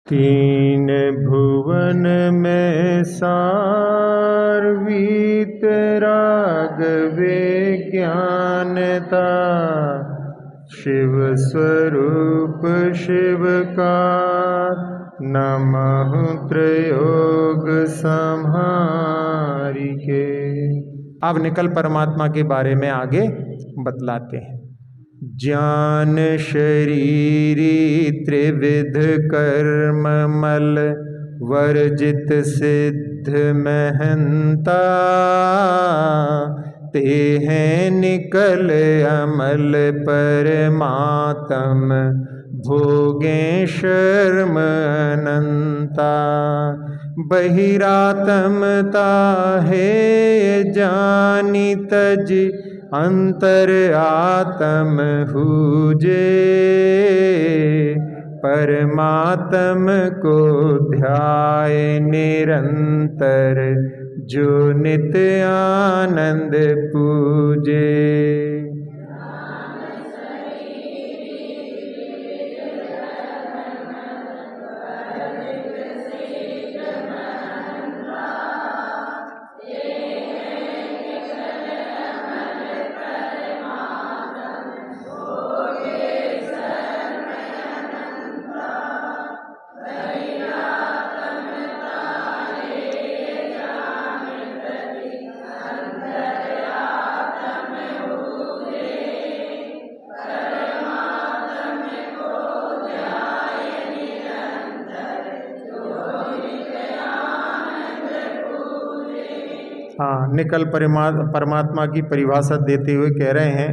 तीन भुवन में सारवीत राघवे ज्ञानता, शिव स्वरूप शिव का नमः त्रयोग संहारिके। अब निकल परमात्मा के बारे में आगे बतलाते हैं। ज्ञान शरीरी त्रिविध कर्म मल, वर्जित सिद्ध महंता, ते हैं निकल अमल परमात्म, भोगें शर्म अनंता। बहिरात्मता है जानी तज, अंतर आत्म हुजे, परमात्म को ध्याय निरंतर, जो नित्य आनंद पूजे। हाँ, निकल परमात्मा की परिभाषा देते हुए कह रहे हैं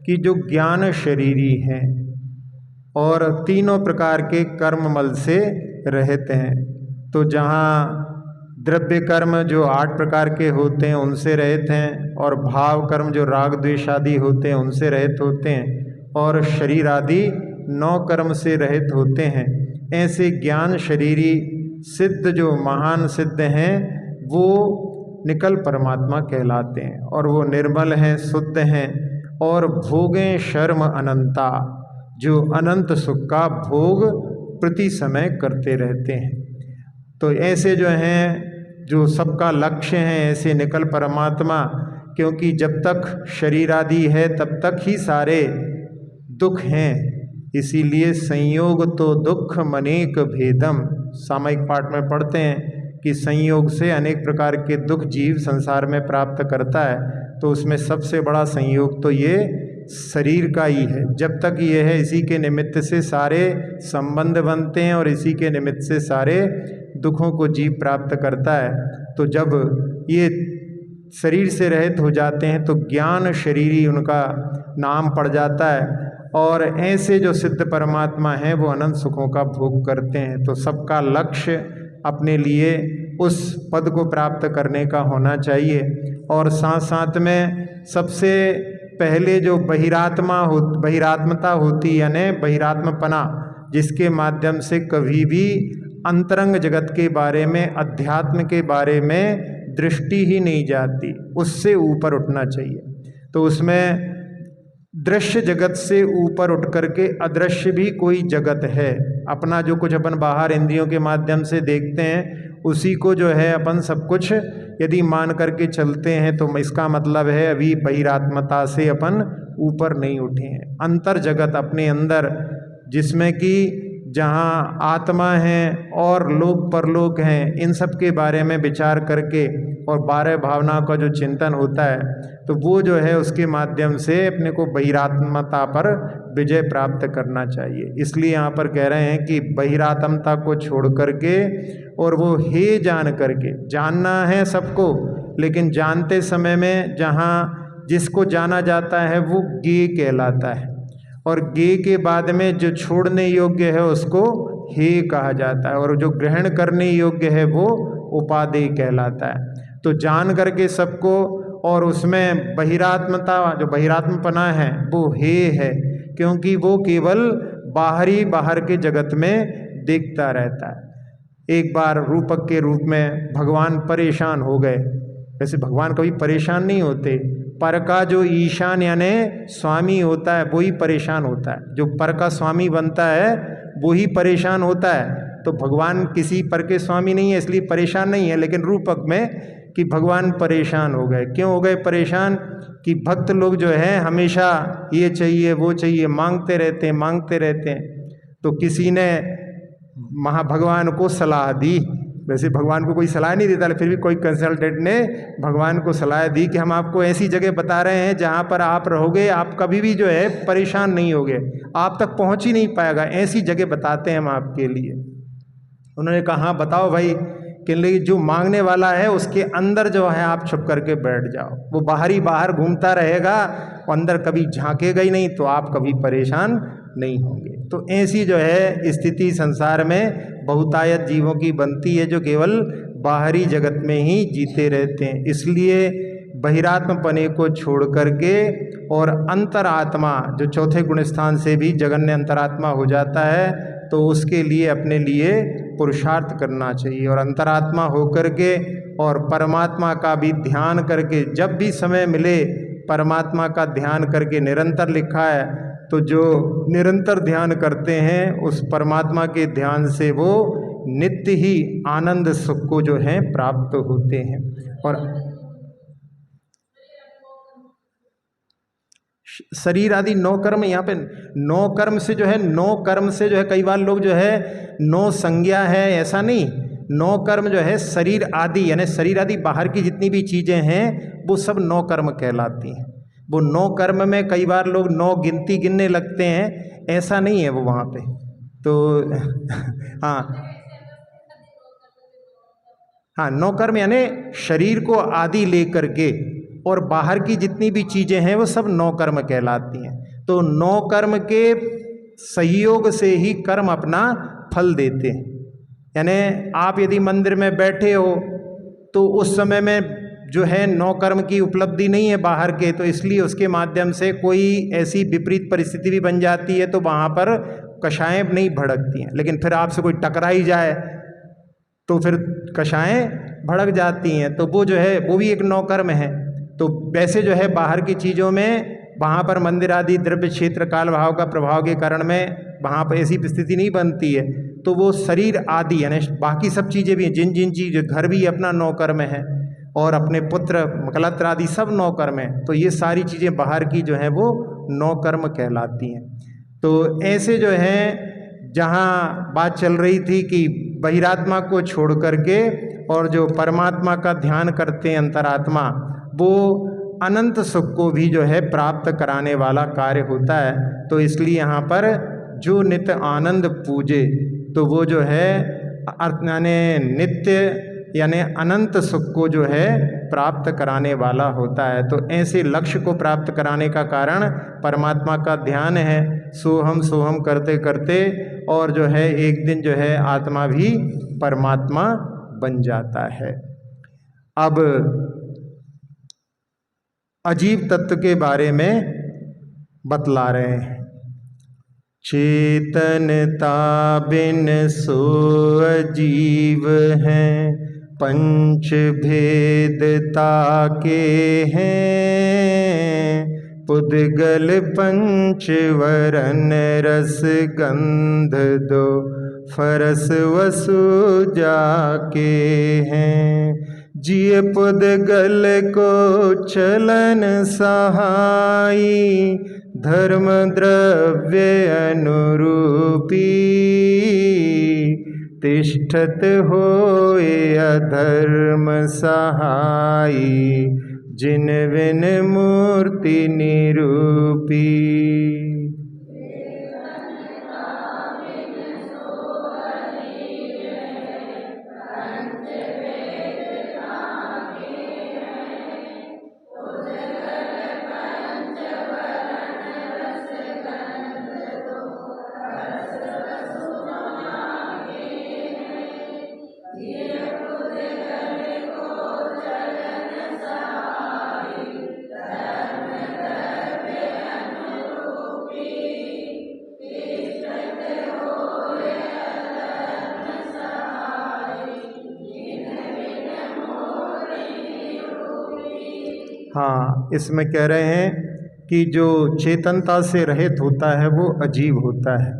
कि जो ज्ञान शरीरी हैं और तीनों प्रकार के कर्म मल से रहित हैं। तो जहाँ द्रव्य कर्म जो 8 प्रकार के होते हैं उनसे रहित हैं, और भाव कर्म जो राग द्वेष आदि होते हैं उनसे रहित होते हैं, और शरीर आदि 9 कर्म से रहित होते हैं। ऐसे ज्ञान शरीरी सिद्ध जो महान सिद्ध हैं वो निकल परमात्मा कहलाते हैं, और वो निर्मल हैं, शुद्ध हैं, और भोगें शर्म अनंता, जो अनंत सुख का भोग प्रति समय करते रहते हैं। तो ऐसे जो हैं, जो सबका लक्ष्य हैं, ऐसे निकल परमात्मा, क्योंकि जब तक शरीर आदि है तब तक ही सारे दुख हैं। इसीलिए संयोग तो दुख मनेक भेदम, सामयिक पाठ में पढ़ते हैं कि संयोग से अनेक प्रकार के दुख जीव संसार में प्राप्त करता है। तो उसमें सबसे बड़ा संयोग तो ये शरीर का ही है। जब तक ये है, इसी के निमित्त से सारे संबंध बनते हैं और इसी के निमित्त से सारे दुखों को जीव प्राप्त करता है। तो जब ये शरीर से रहित हो जाते हैं तो ज्ञान शरीरी उनका नाम पड़ जाता है, और ऐसे जो सिद्ध परमात्मा हैं वो अनंत सुखों का भोग करते हैं। तो सबका लक्ष्य अपने लिए उस पद को प्राप्त करने का होना चाहिए। और साथ साथ में सबसे पहले जो बहिरात्मता होती, यानी बहिरात्मपना, जिसके माध्यम से कभी भी अंतरंग जगत के बारे में, अध्यात्म के बारे में दृष्टि ही नहीं जाती, उससे ऊपर उठना चाहिए। तो उसमें दृश्य जगत से ऊपर उठ करके अदृश्य भी कोई जगत है। अपना जो कुछ अपन बाहर इंद्रियों के माध्यम से देखते हैं उसी को जो है अपन सब कुछ यदि मान करके चलते हैं, तो इसका मतलब है अभी बहिरात्मता से अपन ऊपर नहीं उठे हैं। अंतर जगत अपने अंदर, जिसमें कि जहाँ आत्मा है और लोक परलोक हैं, इन सब के बारे में विचार करके और 12 भावनाओं का जो चिंतन होता है, तो वो जो है उसके माध्यम से अपने को बहिरात्मता पर विजय प्राप्त करना चाहिए। इसलिए यहाँ पर कह रहे हैं कि बहिरात्मता को छोड़ करके और वो हे जान करके, जानना है सबको, लेकिन जानते समय में जहाँ जिसको जाना जाता है वो ज्ञेय कहलाता है, और ज्ञेय के बाद में जो छोड़ने योग्य है उसको हे कहा जाता है, और जो ग्रहण करने योग्य है वो उपादेय कहलाता है। तो जान करके सबको, और उसमें बहिरात्मता, जो बहिरात्मपना है वो हे है, क्योंकि वो केवल बाहर के जगत में दिखता रहता है। एक बार रूपक के रूप में भगवान परेशान हो गए। वैसे भगवान कभी परेशान नहीं होते, पर का जो ईशान यानी स्वामी होता है वो ही परेशान होता है। जो पर का स्वामी बनता है वो ही परेशान होता है। तो भगवान किसी पर के स्वामी नहीं है, इसलिए परेशान नहीं है, लेकिन रूपक में कि भगवान परेशान हो गए। क्यों हो गए परेशान? कि भक्त लोग जो है हमेशा ये चाहिए वो चाहिए मांगते रहते हैं। तो किसी ने भगवान को सलाह दी, वैसे भगवान को कोई सलाह नहीं देता, फिर भी कोई कंसल्टेंट ने भगवान को सलाह दी कि हम आपको ऐसी जगह बता रहे हैं जहाँ पर आप रहोगे, आप कभी भी जो है परेशान नहीं होगे, आप तक पहुँच ही नहीं पाएगा, ऐसी जगह बताते हैं हम आपके लिए। उन्होंने कहा हाँ बताओ भाई। कि जो मांगने वाला है उसके अंदर जो है आप छुप करके बैठ जाओ, वो बाहर घूमता रहेगा, अंदर कभी झांकेगा ही नहीं, तो आप कभी परेशान नहीं होंगे। तो ऐसी जो है स्थिति संसार में बहुतायत जीवों की बनती है, जो केवल बाहरी जगत में ही जीते रहते हैं। इसलिए बहिरात्मपने को छोड़ करके और अंतरात्मा, जो चौथे गुण स्थान से भी जगन्य अंतरात्मा हो जाता है, तो उसके लिए अपने लिए पुरुषार्थ करना चाहिए। और अंतरात्मा होकर के और परमात्मा का भी ध्यान करके, जब भी समय मिले परमात्मा का ध्यान करके, निरंतर लिखा है, तो जो निरंतर ध्यान करते हैं उस परमात्मा के ध्यान से वो नित्य ही आनंद सुख को जो है प्राप्त होते हैं। और शरीर आदि 9 कर्म, यहाँ पे 9 कर्म से जो है, 9 कर्म से जो है कई बार लोग जो है 9 संज्ञा है, ऐसा नहीं। 9 कर्म जो है शरीर आदि, यानी शरीर आदि बाहर की जितनी भी चीज़ें हैं वो सब 9 कर्म कहलाती हैं। वो 9 कर्म में कई बार लोग 9 गिनती गिनने लगते हैं, ऐसा नहीं है वो वहाँ पे। तो हाँ 9 कर्म यानी शरीर को आदि लेकर के और बाहर की जितनी भी चीज़ें हैं वो सब 9 कर्म कहलाती हैं। तो 9 कर्म के सहयोग से ही कर्म अपना फल देते हैं। यानी आप यदि मंदिर में बैठे हो तो उस समय में जो है 9 कर्म की उपलब्धि नहीं है बाहर के, तो इसलिए उसके माध्यम से कोई ऐसी विपरीत परिस्थिति भी बन जाती है, तो वहाँ पर कषाएं नहीं भड़कती हैं। लेकिन फिर आपसे कोई टकरा ही जाए तो फिर कषाएं भड़क जाती हैं, तो वो जो है वो भी एक 9 कर्म है। तो वैसे जो है बाहर की चीज़ों में वहाँ पर मंदिर आदि द्रव्य क्षेत्र काल भाव का प्रभाव के कारण में वहाँ पर ऐसी स्थिति नहीं बनती है। तो वो शरीर आदि यानी बाकी सब चीज़ें भी, जिन जिन चीज़, घर भी अपना 9 कर्म है, और अपने पुत्र कलत्र आदि सब 9 कर्म है। तो ये सारी चीज़ें बाहर की जो है वो 9 कर्म कहलाती हैं। तो ऐसे जो है जहाँ बात चल रही थी कि बहिरात्मा को छोड़ करके और जो परमात्मा का ध्यान करते हैं अंतरात्मा, वो अनंत सुख को भी जो है प्राप्त कराने वाला कार्य होता है। तो इसलिए यहाँ पर जो नित्य आनंद पूजे, तो वो जो है यानी नित्य यानी अनंत सुख को जो है प्राप्त कराने वाला होता है। तो ऐसे लक्ष्य को प्राप्त कराने का कारण परमात्मा का ध्यान है। सोहम सोहम करते करते और जो है एक दिन जो है आत्मा भी परमात्मा बन जाता है। अब अजीव तत्व के बारे में बतला रहे हैं। चेतनता बिन सो अजीव हैं, पंच भेदता के हैं, पुद्गल पंच वरन रस गंध दो फरस वसु जाके हैं। जिय पुद्गल को चलन सहाई, धर्म द्रव्य अनुरूपी, तिष्ठत होए अधर्म सहाई, जिन विन मूर्ति निरूपी। हाँ, इसमें कह रहे हैं कि जो चेतनता से रहित होता है वो अजीव होता है।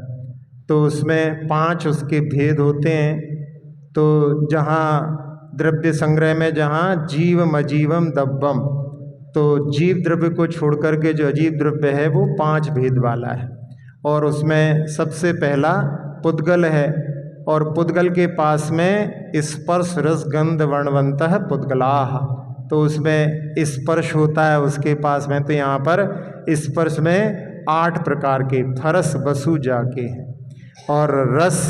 तो उसमें 5 उसके भेद होते हैं। तो जहाँ द्रव्य संग्रह में जहाँ जीवम अजीवम दब्बम, तो जीव द्रव्य को छोड़ करके जो अजीव द्रव्य है वो 5 भेद वाला है। और उसमें सबसे पहला पुद्गल है, और पुद्गल के पास में स्पर्श रस गंध वर्णवंतः पुद्गलाः, तो उसमें स्पर्श होता है उसके पास में। तो यहाँ पर स्पर्श में 8 प्रकार के फरस वसु जाके हैं, और रस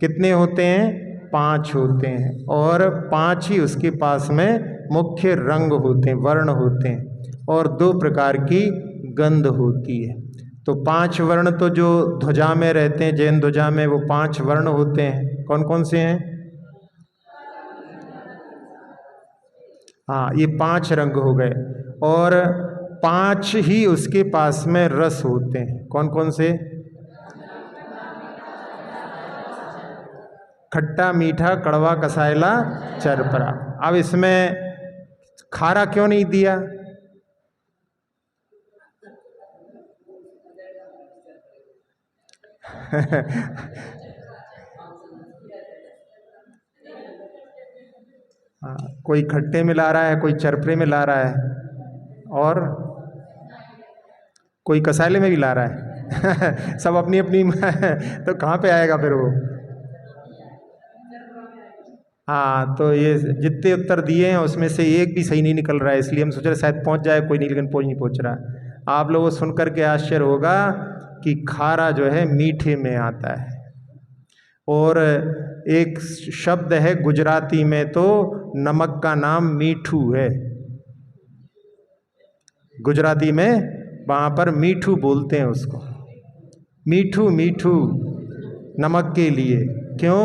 कितने होते हैं? 5 होते हैं, और 5 ही उसके पास में मुख्य रंग होते हैं, वर्ण होते हैं, और 2 प्रकार की गंध होती है। तो 5 वर्ण तो जो ध्वजा में रहते हैं, जैन ध्वजा में वो 5 वर्ण होते हैं। कौन कौन से हैं? हाँ, ये 5 रंग हो गए, और 5 ही उसके पास में रस होते हैं। कौन कौन से? खट्टा, मीठा, कड़वा, कसायला, चरपरा। अब इसमें खारा क्यों नहीं दिया? हाँ, कोई खट्टे में ला रहा है, कोई चरपरे में ला रहा है, और कोई कसायले में भी ला रहा है। सब अपनी अपनी तो कहाँ पे आएगा फिर वो? हाँ, तो ये जितने उत्तर दिए हैं उसमें से एक भी सही नहीं निकल रहा है, इसलिए हम सोच रहे शायद पहुंच जाए कोई नहीं, लेकिन पहुंच रहा। आप लोगों को सुनकर के आश्चर्य होगा कि खारा जो है मीठे में आता है। और एक शब्द है गुजराती में, तो नमक का नाम मीठू है। गुजराती में वहाँ पर मीठू बोलते हैं उसको, मीठू मीठू नमक के लिए। क्यों?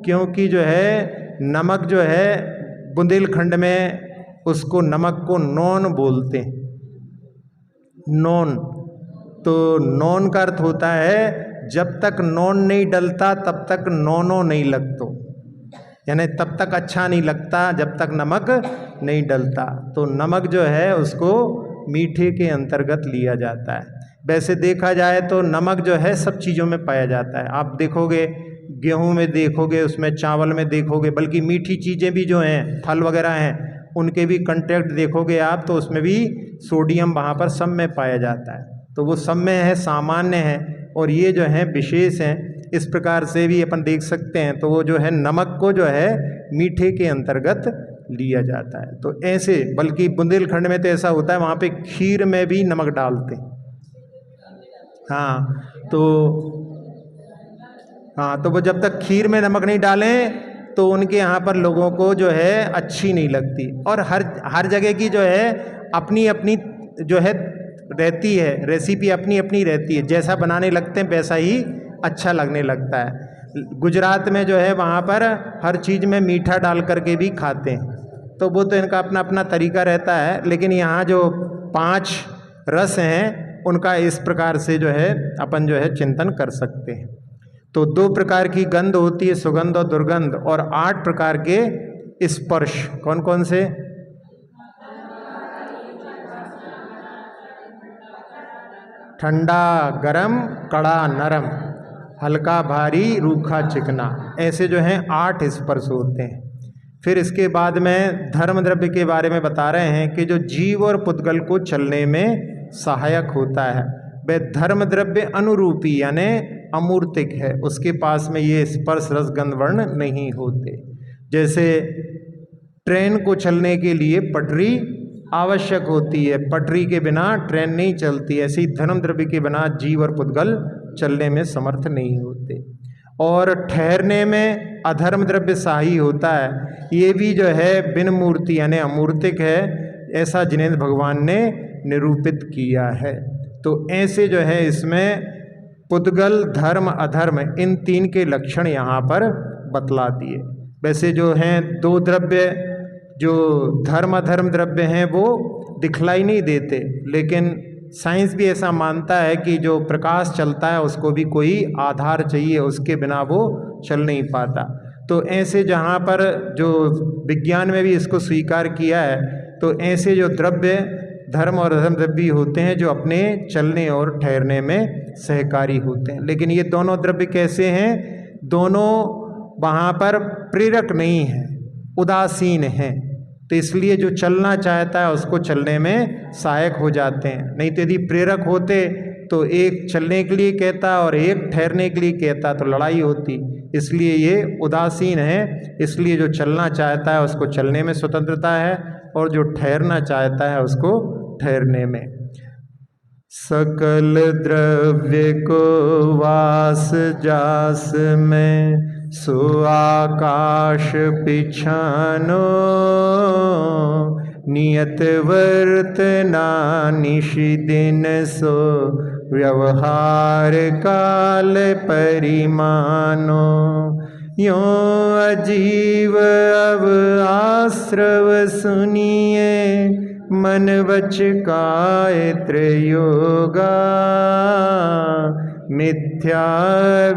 क्योंकि जो है नमक जो है बुंदेलखंड में उसको नमक को नॉन बोलते हैं, नॉन। तो नॉन का अर्थ होता है जब तक नॉन नहीं डलता तब तक नॉनो नहीं लगतो, यानी तब तक अच्छा नहीं लगता जब तक नमक नहीं डलता। तो नमक जो है उसको मीठे के अंतर्गत लिया जाता है। वैसे देखा जाए तो नमक जो है सब चीज़ों में पाया जाता है। आप देखोगे गेहूं में देखोगे, उसमें चावल में देखोगे, बल्कि मीठी चीज़ें भी जो हैं, फल वगैरह हैं, उनके भी कंटेंट देखोगे आप तो उसमें भी सोडियम वहाँ पर सब में पाया जाता है। तो वो सब में है, सामान्य है, और ये जो है विशेष हैं। इस प्रकार से भी अपन देख सकते हैं। तो वो जो है नमक को जो है मीठे के अंतर्गत लिया जाता है। तो ऐसे, बल्कि बुंदेलखंड में तो ऐसा होता है, वहाँ पे खीर में भी नमक डालते हैं। हाँ, तो वो जब तक खीर में नमक नहीं डालें तो उनके यहाँ पर लोगों को जो है अच्छी नहीं लगती। और हर जगह की जो है अपनी अपनी जो है रहती है, रेसिपी अपनी अपनी रहती है, जैसा बनाने लगते हैं वैसा ही अच्छा लगने लगता है। गुजरात में जो है वहाँ पर हर चीज़ में मीठा डाल करके भी खाते हैं, तो वो तो इनका अपना अपना तरीका रहता है। लेकिन यहाँ जो 5 रस हैं उनका इस प्रकार से जो है अपन जो है चिंतन कर सकते हैं। तो 2 प्रकार की गंध होती है, सुगंध और दुर्गंध, और 8 प्रकार के स्पर्श। कौन कौन से? ठंडा, गरम, कड़ा, नरम, हल्का, भारी, रूखा, चिकना, ऐसे जो हैं 8 स्पर्श होते हैं। फिर इसके बाद में धर्म द्रव्य के बारे में बता रहे हैं कि जो जीव और पुद्गल को चलने में सहायक होता है वह धर्म द्रव्य अनुरूपी यानी अमूर्तिक है, उसके पास में ये स्पर्श रस गंध वर्ण नहीं होते। जैसे ट्रेन को चलने के लिए पटरी आवश्यक होती है, पटरी के बिना ट्रेन नहीं चलती, ऐसे ही धर्म द्रव्य के बिना जीव और पुद्गल चलने में समर्थ नहीं होते। और ठहरने में अधर्म द्रव्य सहायी होता है, ये भी जो है बिन मूर्ति यानी अमूर्तिक है, ऐसा जिनेंद्र भगवान ने निरूपित किया है। तो ऐसे जो है इसमें पुद्गल, धर्म, अधर्म, इन 3 के लक्षण यहाँ पर बतला दिए। वैसे जो हैं 2 द्रव्य जो धर्म अधर्म द्रव्य हैं वो दिखलाई नहीं देते, लेकिन साइंस भी ऐसा मानता है कि जो प्रकाश चलता है उसको भी कोई आधार चाहिए, उसके बिना वो चल नहीं पाता। तो ऐसे जहाँ पर जो विज्ञान में भी इसको स्वीकार किया है, तो ऐसे जो द्रव्य धर्म और अधर्म द्रव्य होते हैं जो अपने चलने और ठहरने में सहकारी होते हैं। लेकिन ये दोनों द्रव्य कैसे हैं? दोनों वहाँ पर प्रेरक नहीं है, उदासीन हैं। तो इसलिए जो चलना चाहता है उसको चलने में सहायक हो जाते हैं। नहीं तो यदि प्रेरक होते तो एक चलने के लिए कहता और एक ठहरने के लिए कहता तो लड़ाई होती। इसलिए ये उदासीन है। इसलिए जो चलना चाहता है उसको चलने में स्वतंत्रता है और जो ठहरना चाहता है उसको ठहरने में। सकल द्रव्य को वास जास में, सो आकाश पिछानो, नियत वर्तना निशि दिन, सो व्यवहार काल परिमानो। यों अजीव अब आश्रव सुनिए, मन वच काय त्रयोगा, मिथ्या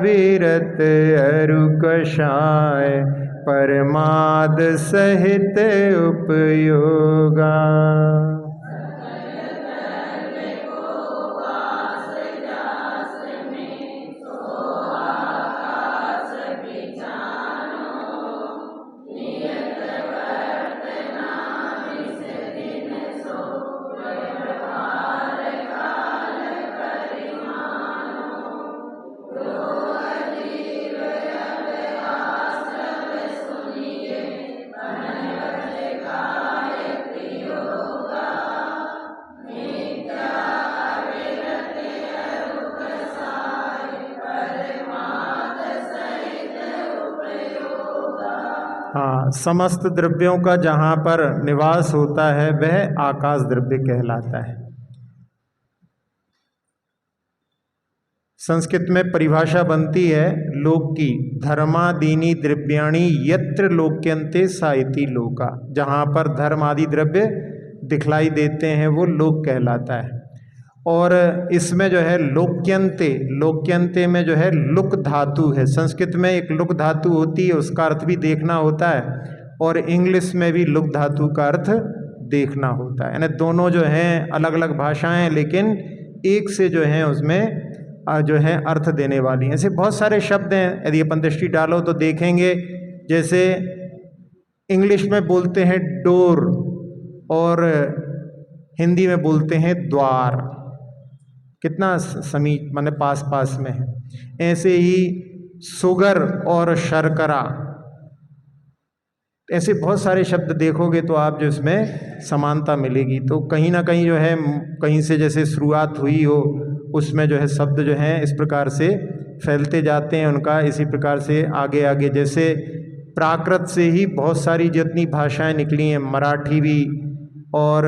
विरत अरु कषाय, परमाद सहित उपयोगा। हाँ, समस्त द्रव्यों का जहाँ पर निवास होता है वह आकाश द्रव्य कहलाता है। संस्कृत में परिभाषा बनती है लोक की, धर्मादीनि द्रव्याणि यत्र लोक्यन्ते सा इति लोका। जहाँ पर धर्म आदि द्रव्य दिखलाई देते हैं वो लोक कहलाता है। और इसमें जो है लोक्यन्ते, लोक्यन्ते में जो है लुक धातु है। संस्कृत में एक लुक धातु होती है, उसका अर्थ भी देखना होता है, और इंग्लिश में भी लुक धातु का अर्थ देखना होता है। यानी दोनों जो हैं अलग अलग भाषाएं हैं, लेकिन एक से जो है उसमें जो है अर्थ देने वाली हैं। ऐसे बहुत सारे शब्द हैं, यदि अपन दृष्टि डालो तो देखेंगे। जैसे इंग्लिश में बोलते हैं डोर और हिंदी में बोलते हैं द्वार, कितना समीप माने पास पास में है। ऐसे ही सुगर और शर्करा, ऐसे बहुत सारे शब्द देखोगे तो आप जो इसमें समानता मिलेगी। तो कहीं ना कहीं जो है, कहीं से जैसे शुरुआत हुई हो उसमें जो है शब्द जो हैं इस प्रकार से फैलते जाते हैं उनका, इसी प्रकार से आगे आगे। जैसे प्राकृत से ही बहुत सारी जितनी भाषाएं निकली हैं, मराठी भी और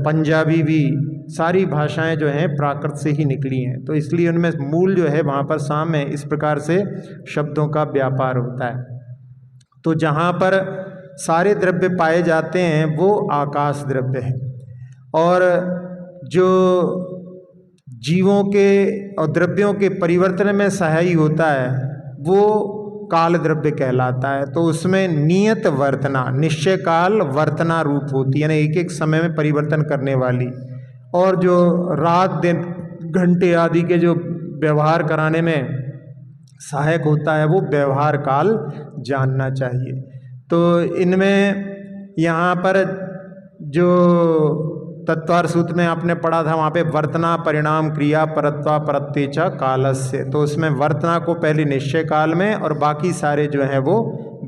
पंजाबी भी, सारी भाषाएं जो हैं प्राकृत से ही निकली हैं। तो इसलिए उनमें मूल जो है वहाँ पर साम्य है। इस प्रकार से शब्दों का व्यापार होता है। तो जहाँ पर सारे द्रव्य पाए जाते हैं वो आकाश द्रव्य है, और जो जीवों के और द्रव्यों के परिवर्तन में सहायी होता है वो काल द्रव्य कहलाता है। तो उसमें नियत वर्तना, निश्चय काल वर्तना रूप होती है, यानी एक एक समय में परिवर्तन करने वाली। और जो रात दिन घंटे आदि के जो व्यवहार कराने में सहायक होता है वो व्यवहार काल जानना चाहिए। तो इनमें यहाँ पर जो तत्वार सूत्र में आपने पढ़ा था वहाँ पे वर्तना परिणाम क्रिया परत्वा परत्तेच कालस्य, तो उसमें वर्तना को पहले निश्चय काल में और बाकी सारे जो हैं वो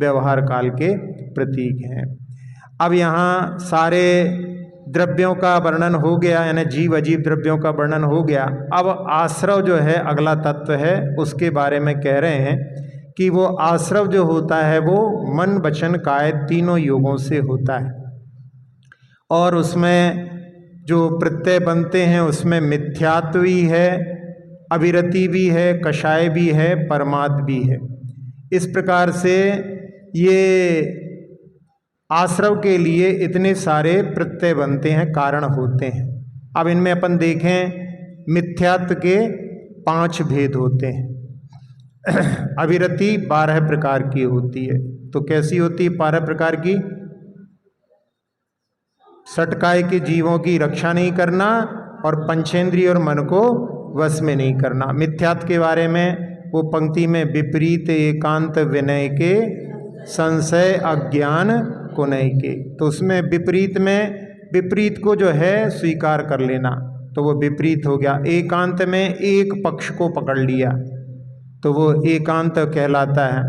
व्यवहार काल के प्रतीक हैं। अब यहाँ सारे द्रव्यों का वर्णन हो गया, यानी जीव अजीव द्रव्यों का वर्णन हो गया। अब आश्रव जो है अगला तत्व है, उसके बारे में कह रहे हैं कि वो आश्रव जो होता है वो मन वचन काय तीनों योगों से होता है, और उसमें जो प्रत्यय बनते हैं उसमें मिथ्यात्व भी है, अविरति भी है, कषाय भी है, परमाद भी है। इस प्रकार से ये आश्रव के लिए इतने सारे प्रत्यय बनते हैं, कारण होते हैं। अब इनमें अपन देखें, मिथ्यात्व के 5 भेद होते हैं। अविरति 12 प्रकार की होती है। तो कैसी होती है 12 प्रकार की? सटकाए के जीवों की रक्षा नहीं करना और पंचेंद्रिय और मन को वश में नहीं करना। मिथ्यात्व के बारे में वो पंक्ति में विपरीत एकांत विनय के संशय अज्ञान कुनय के, तो उसमें विपरीत में विपरीत को जो है स्वीकार कर लेना, तो वो विपरीत हो गया। एकांत में एक पक्ष को पकड़ लिया तो वो एकांत कहलाता है।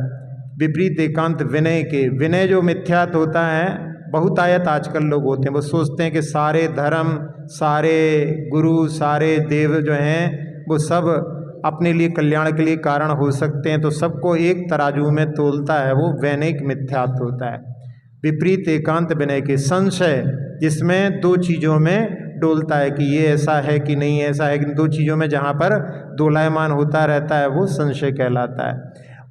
विपरीत एकांत विनय के, विनय जो मिथ्यात्व होता है, बहुतायत आजकल लोग होते हैं, वो सोचते हैं कि सारे धर्म, सारे गुरु, सारे देव जो हैं वो सब अपने लिए कल्याण के लिए कारण हो सकते हैं, तो सबको एक तराजू में तोलता है, वो वैनिक मिथ्यात्व होता है। विपरीत एकांत विनय के संशय, जिसमें दो चीज़ों में डोलता है कि ये ऐसा है कि नहीं ऐसा है, कि दो चीज़ों में जहाँ पर दोलायमान होता रहता है वो संशय कहलाता है।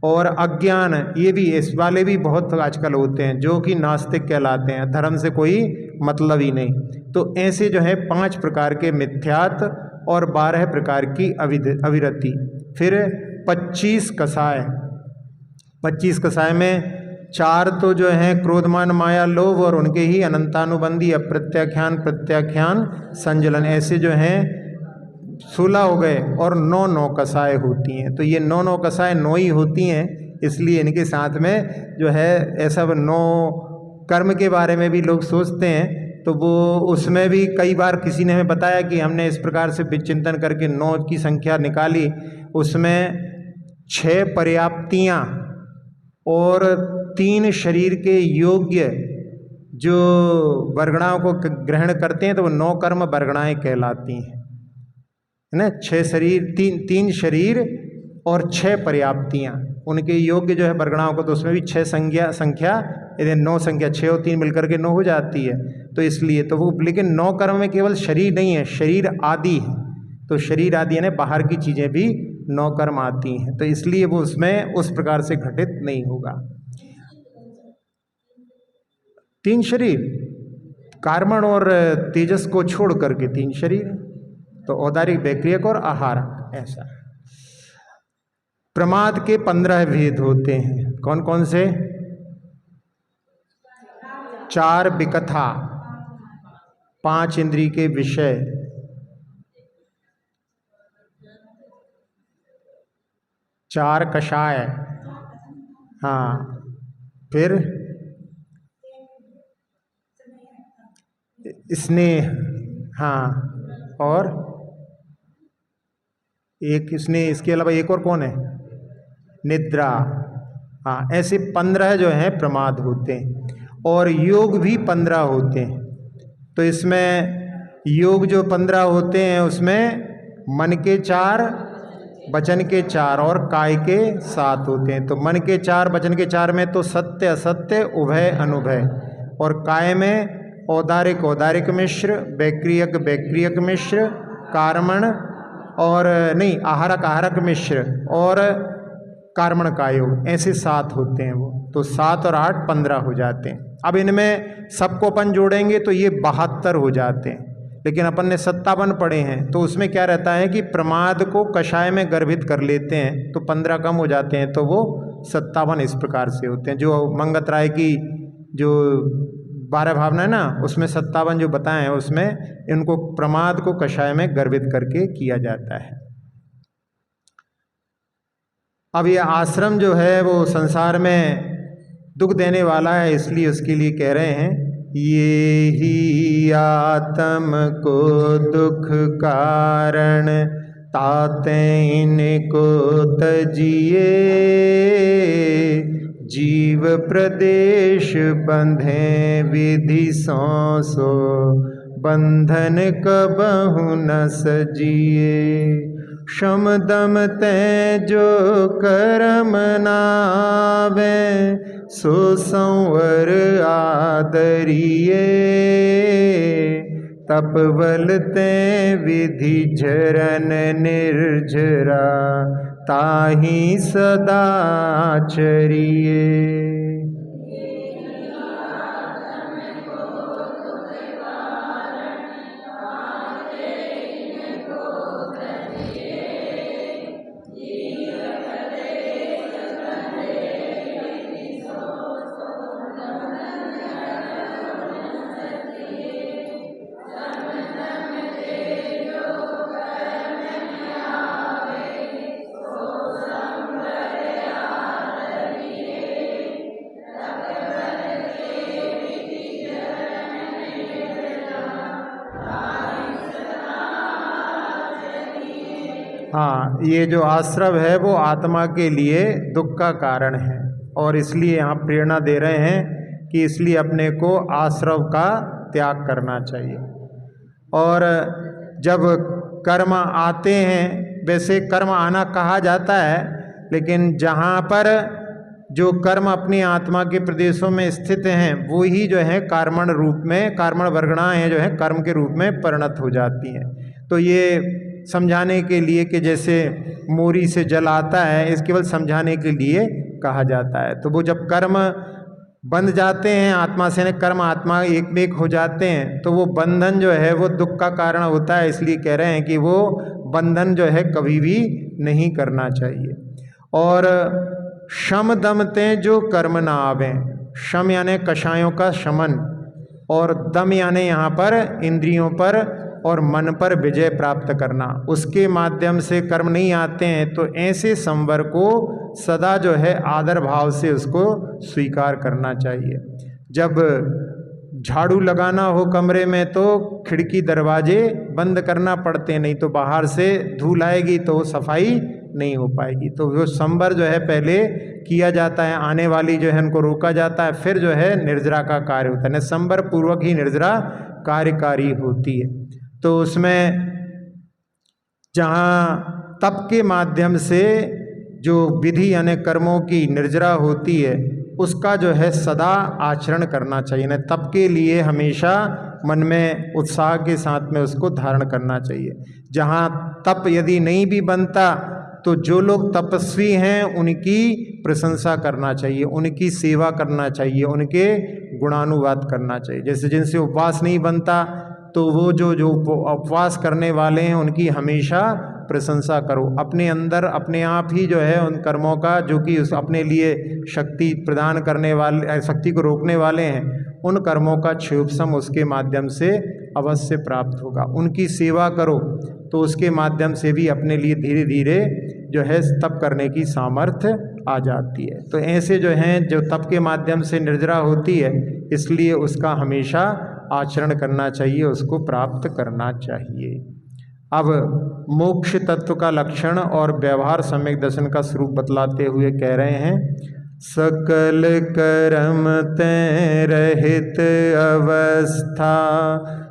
और अज्ञान, ये भी, इस वाले भी बहुत आजकल होते हैं जो कि नास्तिक कहलाते हैं, धर्म से कोई मतलब ही नहीं। तो ऐसे जो है 5 प्रकार के मिथ्यात्व और 12 प्रकार की अविरति। फिर 25 कसाय, 25 कसाय में 4 तो जो है क्रोधमान माया लोभ और उनके ही अनंतानुबंधी अप्रत्याख्यान प्रत्याख्यान संजलन, ऐसे जो हैं 16 हो गए, और 9 कसाय होती हैं। तो ये 9 कसाय 9 ही होती हैं, इसलिए इनके साथ में जो है ऐसा 9 कर्म के बारे में भी लोग सोचते हैं, तो वो उसमें भी कई बार किसी ने हमें बताया कि हमने इस प्रकार से विचिंतन करके 9 की संख्या निकाली, उसमें 6 पर्याप्तियाँ और 3 शरीर के योग्य जो वर्गणाओं को ग्रहण करते हैं, तो वो 9 कर्म वर्गणाएँ कहलाती हैं, है ना। 6 शरीर, 3 शरीर और 6 पर्याप्तियाँ, उनके योग्य जो है वर्गणाओं को, तो उसमें भी 6 संख्या, यदि 9 संख्या 6 और 3 मिलकर के 9 हो जाती है, तो इसलिए तो वो, लेकिन 9 कर्म में केवल शरीर नहीं है, शरीर आदि है, तो शरीर आदि यानी बाहर की चीज़ें भी 9 कर्म आती हैं, तो इसलिए वो उसमें उस प्रकार से घटित नहीं होगा। 3 शरीर, कार्बन और तेजस को छोड़ करके 3 शरीर, तो औदारिक, वैक्रियक और आहारक, ऐसा। प्रमाद के 15 भेद होते हैं, कौन कौन से? 4 विकथा, 5 इंद्रिय के विषय, 4 कषाय, हाँ, फिर स्नेह, हाँ, और एक स्नेह, इसके अलावा एक और कौन है? निद्रा, हाँ, ऐसे 15 जो हैं प्रमाद होते हैं, और योग भी 15 होते हैं। तो इसमें योग जो 15 होते हैं उसमें मन के 4, वचन के 4 और काय के 7 होते हैं। तो मन के 4, वचन के 4 में तो सत्य असत्य उभय अनुभय, और काय में औदारिक औदारिक मिश्र, वैक्रियक वैक्रियक मिश्र, कार्मण और नहीं, आहारक आहारक मिश्र और कार्मण कायोग, ऐसे 7 होते हैं वो। तो 7 और 8 15 हो जाते हैं। अब इनमें सबको अपन जोड़ेंगे तो ये 72 हो जाते हैं, लेकिन अपन ने 57 पढ़े हैं, तो उसमें क्या रहता है कि प्रमाद को कषाय में गर्भित कर लेते हैं, तो 15 कम हो जाते हैं, तो वो 57 इस प्रकार से होते हैं। जो मंगत राय की जो 12 भावना है ना, उसमें 57 जो बताए हैं, उसमें इनको प्रमाद को कषाय में गर्भित करके किया जाता है। अब ये आश्रम जो है वो संसार में दुख देने वाला है, इसलिए उसके लिए कह रहे हैं, ये ही आत्म को दुख कारण, ताते इनको तजिए, जीव प्रदेश बंधे विधि सो, बंधन कबहु न सजिए। शम दम तै जो करम नावे, सो संवर आदरिए, तप बल तै विधि झरन निर्झरा, ताहि सदा चरिए। हाँ, ये जो आश्रव है वो आत्मा के लिए दुख का कारण है, और इसलिए यहाँ प्रेरणा दे रहे हैं कि इसलिए अपने को आश्रव का त्याग करना चाहिए। और जब कर्म आते हैं, वैसे कर्म आना कहा जाता है, लेकिन जहाँ पर जो कर्म अपनी आत्मा के प्रदेशों में स्थित हैं वो ही जो है कार्मण रूप में, कार्मण वर्गणाएँ जो है कर्म के रूप में परिणत हो जाती हैं। तो ये समझाने के लिए कि जैसे मोरी से जल आता है, इस केवल समझाने के लिए कहा जाता है। तो वो जब कर्म बंध जाते हैं आत्मा से, कर्म आत्मा एक में एक हो जाते हैं, तो वो बंधन जो है वो दुख का कारण होता है। इसलिए कह रहे हैं कि वो बंधन जो है कभी भी नहीं करना चाहिए। और शम दम ते जो कर्म ना आवे, शम यानी कषायों का शमन, और दम यानी यहाँ पर इंद्रियों पर और मन पर विजय प्राप्त करना, उसके माध्यम से कर्म नहीं आते हैं। तो ऐसे संवर को सदा जो है आदर भाव से उसको स्वीकार करना चाहिए। जब झाड़ू लगाना हो कमरे में तो खिड़की दरवाजे बंद करना पड़ते हैं, नहीं तो बाहर से धूल आएगी तो सफाई नहीं हो पाएगी। तो वो संवर जो है पहले किया जाता है, आने वाली जो है उनको रोका जाता है, फिर जो है निर्जरा का कार्य होता है। संवर पूर्वक ही निर्जरा कार्यकारी होती है। तो उसमें जहाँ तप के माध्यम से जो विधि यानी कर्मों की निर्जरा होती है, उसका जो है सदा आचरण करना चाहिए। न तप के लिए हमेशा मन में उत्साह के साथ में उसको धारण करना चाहिए। जहाँ तप यदि नहीं भी बनता तो जो लोग तपस्वी हैं उनकी प्रशंसा करना चाहिए, उनकी सेवा करना चाहिए, उनके गुणानुवाद करना चाहिए। जैसे जिनसे उपवास नहीं बनता तो वो जो उपवास करने वाले हैं उनकी हमेशा प्रशंसा करो। अपने अंदर अपने आप ही जो है उन कर्मों का, जो कि उस अपने लिए शक्ति प्रदान करने वाले, शक्ति को रोकने वाले हैं, उन कर्मों का क्षयोपशम उसके माध्यम से अवश्य प्राप्त होगा। उनकी सेवा करो तो उसके माध्यम से भी अपने लिए धीरे धीरे जो है तप करने की सामर्थ्य आ जाती है। तो ऐसे जो हैं जो तप के माध्यम से निर्जरा होती है, इसलिए उसका हमेशा आचरण करना चाहिए, उसको प्राप्त करना चाहिए। अब मोक्ष तत्व का लक्षण और व्यवहार सम्यक दर्शन का स्वरूप बतलाते हुए कह रहे हैं, सकल कर्म तै रहित अवस्था,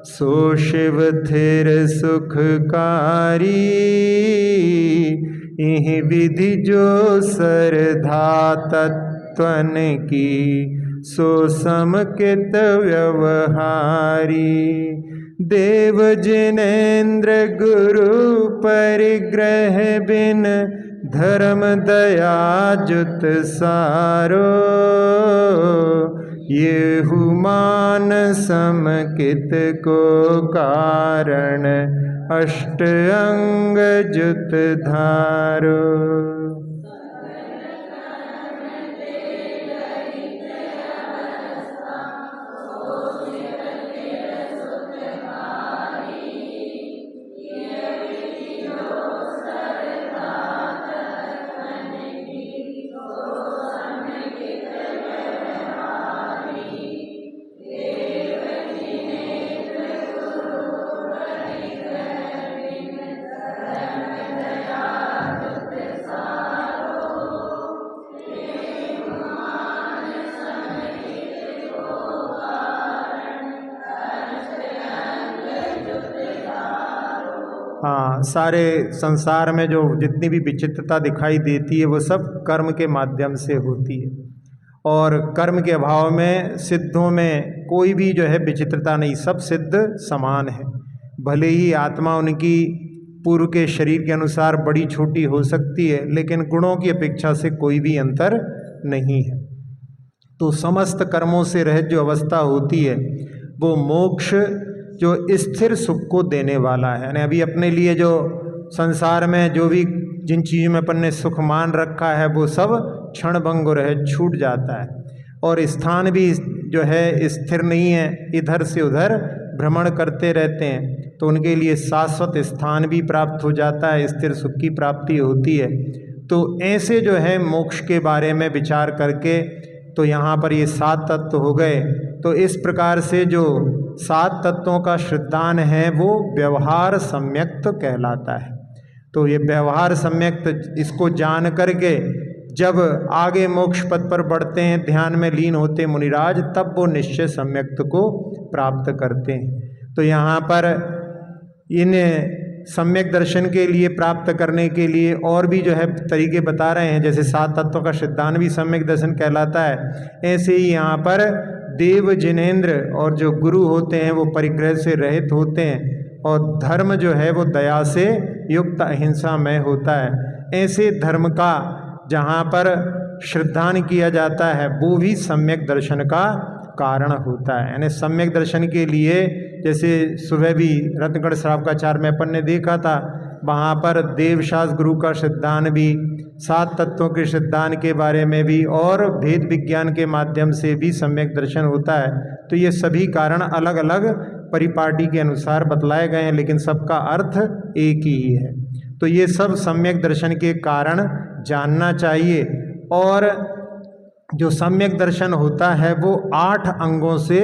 सो शिव थिर सुखकारी, इहि विधि जो सरधा तत्वन की, सो समकित व्यवहारी। देव जिनेन्द्र गुरु परिग्रह बिन, धर्म दया जुत सारो, येहु मान समकित को कारण, अष्ट अंग जुत धारो। हाँ, सारे संसार में जो जितनी भी विचित्रता दिखाई देती है वो सब कर्म के माध्यम से होती है, और कर्म के अभाव में सिद्धों में कोई भी जो है विचित्रता नहीं, सब सिद्ध समान है। भले ही आत्मा उनकी पूर्व के शरीर के अनुसार बड़ी छोटी हो सकती है, लेकिन गुणों की अपेक्षा से कोई भी अंतर नहीं है। तो समस्त कर्मों से रहित जो अवस्था होती है वो मोक्ष जो स्थिर सुख को देने वाला है। यानी अभी अपने लिए जो संसार में जो भी जिन चीज़ों में अपन ने सुख मान रखा है वो सब क्षण भंग रहे छूट जाता है, और स्थान भी जो है स्थिर नहीं है, इधर से उधर भ्रमण करते रहते हैं। तो उनके लिए शाश्वत स्थान भी प्राप्त हो जाता है, स्थिर सुख की प्राप्ति होती है। तो ऐसे जो है मोक्ष के बारे में विचार करके तो यहाँ पर ये 7 तत्व हो गए। तो इस प्रकार से जो 7 तत्वों का श्रद्धान है वो व्यवहार सम्यक्त कहलाता है। तो ये व्यवहार सम्यक इसको जान करके जब आगे मोक्ष पद पर बढ़ते हैं, ध्यान में लीन होते मुनिराज, तब वो निश्चय सम्यक्त को प्राप्त करते हैं। तो यहाँ पर इन सम्यक दर्शन के लिए, प्राप्त करने के लिए और भी जो है तरीके बता रहे हैं। जैसे 7 तत्वों का सिद्धांत भी सम्यक दर्शन कहलाता है, ऐसे ही यहाँ पर देव जिनेंद्र और जो गुरु होते हैं वो परिग्रह से रहित होते हैं, और धर्म जो है वो दया से युक्त अहिंसा में होता है। ऐसे धर्म का जहाँ पर श्रद्धान किया जाता है वो भी सम्यक दर्शन का कारण होता है। यानी सम्यक दर्शन के लिए, जैसे सुबह भी रत्नगढ़ श्रावकाचार्य में अपन ने देखा था, वहाँ पर देवशास्त्र गुरु का सिद्धांत भी, 7 तत्वों के सिद्धांत के बारे में भी, और भेद विज्ञान के माध्यम से भी सम्यक दर्शन होता है। तो ये सभी कारण अलग अलग परिपाटी के अनुसार बतलाए गए हैं, लेकिन सबका अर्थ एक ही है। तो ये सब सम्यक दर्शन के कारण जानना चाहिए। और जो सम्यक दर्शन होता है वो 8 अंगों से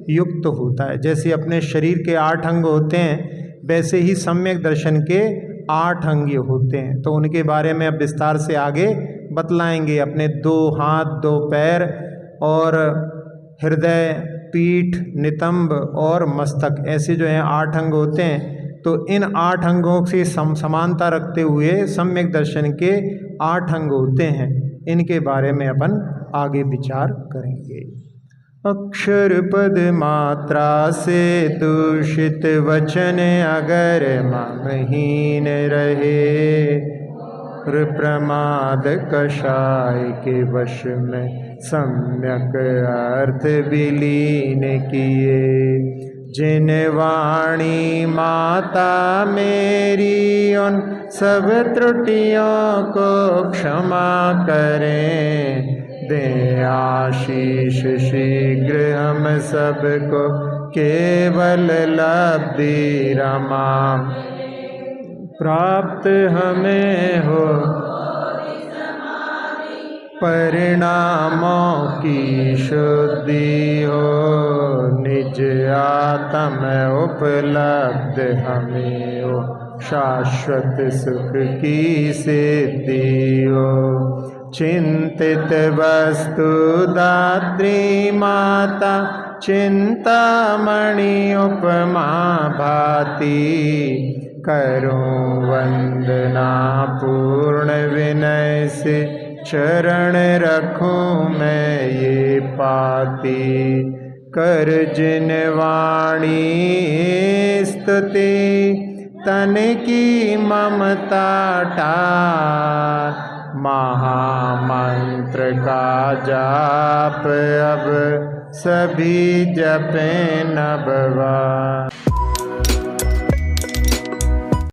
युक्त होता है। जैसे अपने शरीर के 8 अंग होते हैं, वैसे ही सम्यक दर्शन के 8 अंग होते हैं। तो उनके बारे में अब विस्तार से आगे बतलाएंगे। अपने 2 हाथ, 2 पैर, और हृदय, पीठ, नितंब और मस्तक, ऐसे जो हैं 8 अंग होते हैं। तो इन 8 अंगों से समानता रखते हुए सम्यक दर्शन के 8 अंग होते हैं। इनके बारे में अपन आगे विचार करेंगे। अक्षर पद मात्रा से दूषित वचन अगर ममहीन रहे, प्रमाद कषाय के वश में सम्यक अर्थ विलीन किए। जिन वाणी माता मेरी उन सब त्रुटियों को क्षमा करें, दे आशीष शीघ्र हम सबको केवल लब्धि रमा प्राप्त हमें हो, परिणामों की शुद्धि हो, निज आत्म उपलब्ध हमें हो, शाश्वत सुख की सिद्धि हो। चिंतित वस्तु दात्री माता, चिंतामणि उपमा भाती, करूं वंदना पूर्ण विनय से, चरण रखूं मैं ये पाती। कर जिन वाणी स्तुति, तन की ममता टार, महामंत्र का जाप अब सभी जपें नभवा।